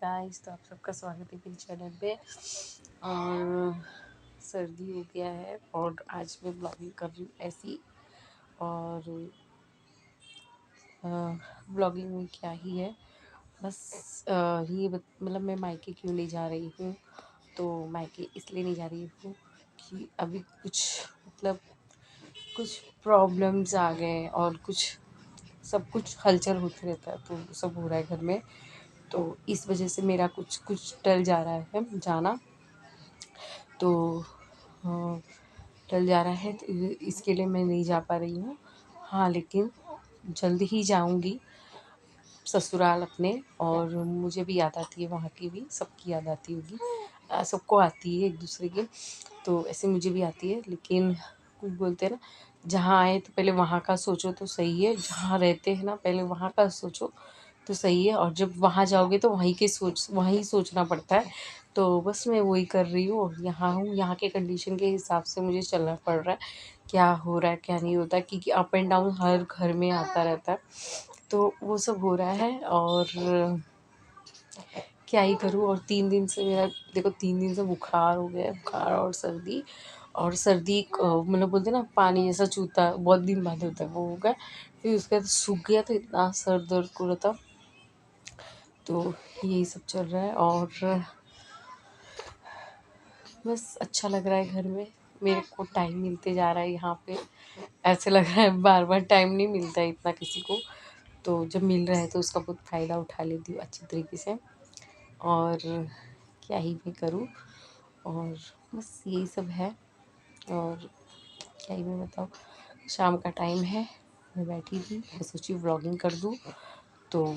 Guys, तो आप सबका स्वागत है मेरे चैनल पे। और सर्दी हो गया है और आज मैं ब्लॉगिंग कर रही हूँ ऐसी। और ब्लॉगिंग में क्या ही है, बस ये मतलब मैं मायके क्यों नहीं जा रही हूँ। तो मायके इसलिए नहीं जा रही हूँ कि अभी कुछ मतलब कुछ प्रॉब्लम्स आ गए और कुछ सब कुछ हलचल होते रहता है, तो सब हो रहा है घर में। तो इस वजह से मेरा कुछ कुछ टल जा रहा है जाना। तो हाँ, टल जा रहा है, तो इसके लिए मैं नहीं जा पा रही हूँ। हाँ, लेकिन जल्द ही जाऊँगी ससुराल अपने। और मुझे भी याद आती है, वहाँ की भी सबकी याद आती होगी, सबको आती है एक दूसरे की। तो ऐसे मुझे भी आती है, लेकिन कुछ बोलते हैं ना, जहाँ आए तो पहले वहाँ का सोचो तो सही है। जहाँ रहते हैं ना, पहले वहाँ का सोचो तो सही है। और जब वहाँ जाओगे तो वहीं सोचना पड़ता है। तो बस मैं वही कर रही हूँ और यहाँ हूँ। यहाँ के कंडीशन के हिसाब से मुझे चलना पड़ रहा है, क्या हो रहा है क्या नहीं होता है, क्योंकि अप एंड डाउन हर घर में आता रहता है। तो वो सब हो रहा है और क्या ही करूँ। और 3 दिन से मेरा देखो, 3 दिन से बुखार हो गया है, बुखार और सर्दी। और सर्दी मतलब बोलते हैं ना, पानी जैसा चूता है, बहुत दिन बाद होता है, वो हो गया। फिर उसके बाद सूख गया, तो इतना सर दर्द हो रहा था। तो यही सब चल रहा है और बस अच्छा लग रहा है घर में। मेरे को टाइम मिलते जा रहा है यहाँ पे। ऐसे लग रहा है बार बार टाइम नहीं मिलता है इतना किसी को। तो जब मिल रहा है तो उसका बहुत फ़ायदा उठा लेती हूँ अच्छी तरीके से। और क्या ही मैं करूँ। और बस यही सब है। और क्या ही मैं बताऊँ, शाम का टाइम है, मैं बैठी थी, मैं सोची व्लॉगिंग कर दूँ, तो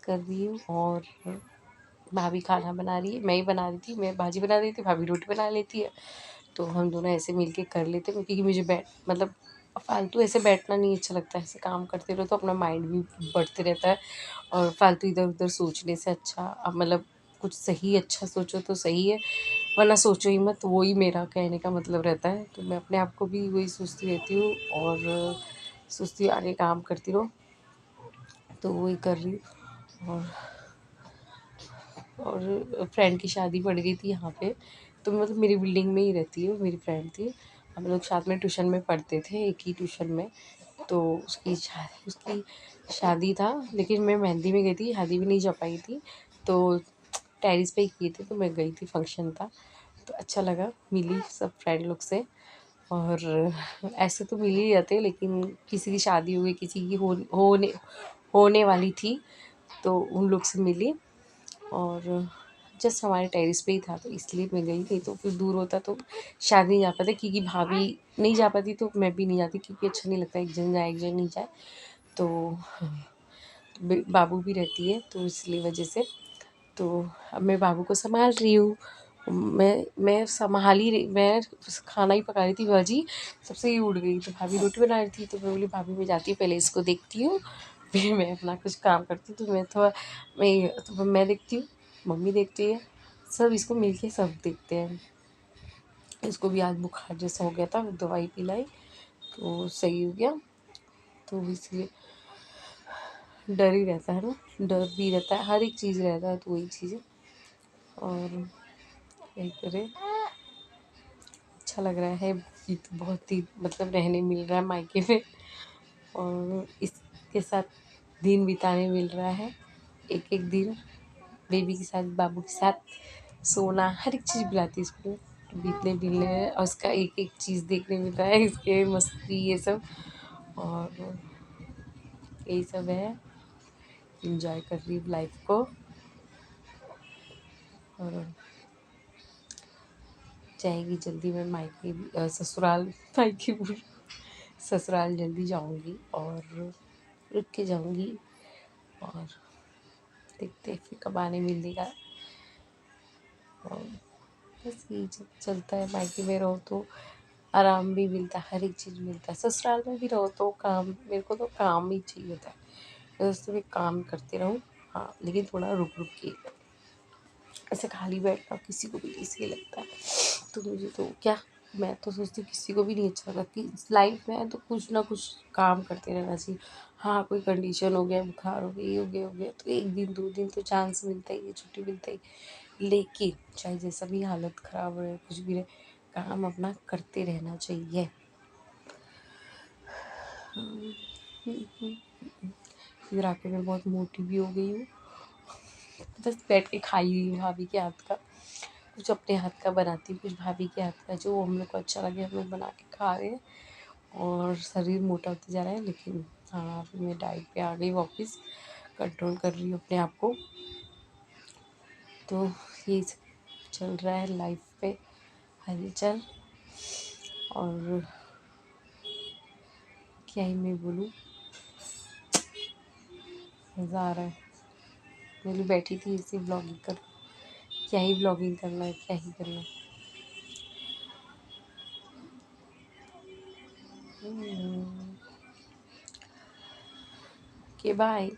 कर रही हूँ। और भाभी खाना बना रही है, मैं ही बना रही थी, मैं भाजी बना रही थी, भाभी रोटी बना लेती है। तो हम दोनों ऐसे मिल के कर लेते हैं, क्योंकि मुझे मतलब फालतू ऐसे बैठना नहीं अच्छा लगता है। ऐसे काम करते रहो तो अपना माइंड भी बढ़ते रहता है। और फालतू इधर उधर सोचने से अच्छा अब मतलब कुछ सही अच्छा सोचो तो सही है, वरना सोचो ही मत। वही मेरा कहने का मतलब रहता है। तो मैं अपने आप को भी वही सोचती रहती हूँ और सोचती हूँ आगे काम करती रहो। तो वही कर रही हूँ। और फ्रेंड की शादी पड़ गई थी यहाँ पे। तो मतलब मेरी बिल्डिंग में ही रहती है, वो मेरी फ्रेंड थी। हम लोग साथ में ट्यूशन में पढ़ते थे, एक ही ट्यूशन में। तो उसकी शादी था, लेकिन मैं मेहंदी में गई थी, शादी भी नहीं जा पाई थी। तो टेरिस पे ही किए थे, तो मैं गई थी, फंक्शन था। तो अच्छा लगा, मिली सब फ्रेंड लोग से। और ऐसे तो मिल ही जाते, लेकिन किसी की शादी हो गई, किसी की होने वाली थी, तो उन लोग से मिली। और जस्ट हमारे टेरिस पे ही था, तो इसलिए मैं गई। नहीं तो फिर दूर होता तो शायद नहीं जा पाते, क्योंकि भाभी नहीं जा पाती तो मैं भी नहीं जाती, क्योंकि अच्छा नहीं लगता एक जन जाए एक जन नहीं जाए। तो बाबू भी रहती है, तो इसलिए वजह से। तो अब मैं बाबू को संभाल रही हूँ। मैं संभाल ही रही, मैं खाना ही पका रही थी, भाजी सबसे ही उड़ गई। तो भाभी रोटी बना रही थी, तो मैं बोली भाभी मैं जाती हूँ, पहले इसको देखती हूँ, फिर मैं अपना कुछ काम करती हूँ। तो मैं देखती हूँ, मम्मी देखती है, सब इसको मिलके सब देखते हैं। इसको भी आज बुखार जैसा हो गया था, दवाई पिलाई तो सही हो गया। तो इसलिए डर ही रहता है ना, डर भी रहता है, हर एक चीज़ रहता है, तो वही चीज़ है। और यही करे, अच्छा लग रहा है कि तो बहुत ही मतलब रहने मिल रहा है मायके में। और इसके साथ दिन बिताने मिल रहा है, एक एक दिन बेबी के साथ, बाबू के साथ सोना, हर एक चीज़ बुलाती है इसको बीतने मिलने में। और उसका एक एक चीज़ देखने मिल रहा है, इसके मस्ती ये सब। और यही सब है, इंजॉय कर रही हूँ लाइफ को। और जाएगी जल्दी मैं मायके, ससुराल, मायके ससुराल जल्दी जाऊंगी और रुक के जाऊंगी। और देखते हैं फिर कब आने मिलेगा। और बस यही चलता है, मायके में रहो तो आराम भी मिलता है, हर एक चीज़ मिलता है। ससुराल में भी रहो तो काम, मेरे को तो काम ही चाहिए होता है, बस मैं काम करते रहूँ। हाँ, लेकिन थोड़ा रुक रुक के, ऐसे खाली बैठना किसी को भी नहीं सही लगता है। तो मुझे तो क्या मैं तो सोचती हूँ किसी को भी नहीं अच्छा लगता कि लाइफ में है तो कुछ ना कुछ काम करते रहना चाहिए। हाँ, कोई कंडीशन हो गया, बुखार हो गया, ये हो गया तो 1 दिन 2 दिन तो चांस मिलता ही है, छुट्टी मिलता ही। लेकिन चाहे जैसा भी हालत ख़राब रहे, कुछ भी रहे, काम अपना करते रहना चाहिए। इधर आके मैं बहुत मोटी भी हो गई हूँ। बस बैठ के खा ही रही हूँ भाभी के हाथ का। कुछ अपने हाथ का बनाती हूँ, कुछ भाभी के हाथ का, जो हम लोग को अच्छा लगे हम लोग बना के खा रहे हैं। और शरीर मोटा होते जा रहा है, लेकिन हाँ अभी मैं डाइट पे आ गई वापस, कंट्रोल कर रही हूँ अपने आप को। तो यही सब चल रहा है लाइफ पे हलचल। और क्या ही मैं बोलूँ, मज़ा आ रहा है। मैं बैठी थी इसी ब्लॉगिंग कर, क्या ही ब्लॉगिंग करना है, क्या ही करना है। Okay bye.